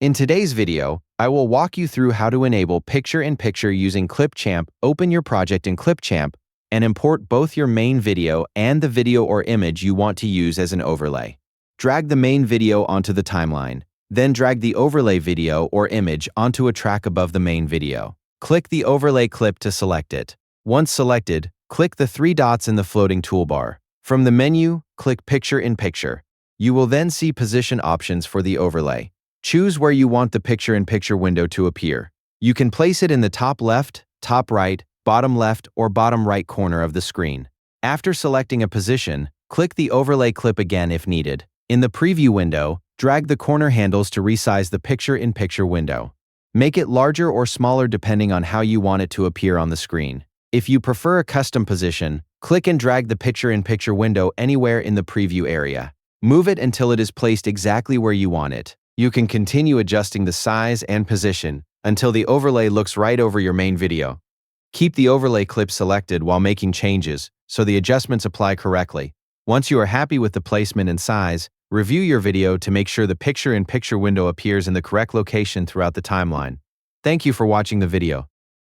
In today's video, I will walk you through how to enable picture-in-picture using Clipchamp. Open your project in Clipchamp and import both your main video and the video or image you want to use as an overlay. Drag the main video onto the timeline, then drag the overlay video or image onto a track above the main video. Click the overlay clip to select it. Once selected, click the three dots in the floating toolbar. From the menu, click Picture-in-Picture. You will then see position options for the overlay. Choose where you want the picture-in-picture window to appear. You can place it in the top left, top right, bottom left, or bottom right corner of the screen. After selecting a position, click the overlay clip again if needed. In the preview window, drag the corner handles to resize the picture-in-picture window. Make it larger or smaller depending on how you want it to appear on the screen. If you prefer a custom position, click and drag the picture-in-picture window anywhere in the preview area. Move it until it is placed exactly where you want it. You can continue adjusting the size and position until the overlay looks right over your main video. Keep the overlay clip selected while making changes so the adjustments apply correctly. Once you are happy with the placement and size, review your video to make sure the picture-in-picture window appears in the correct location throughout the timeline. Thank you for watching the video.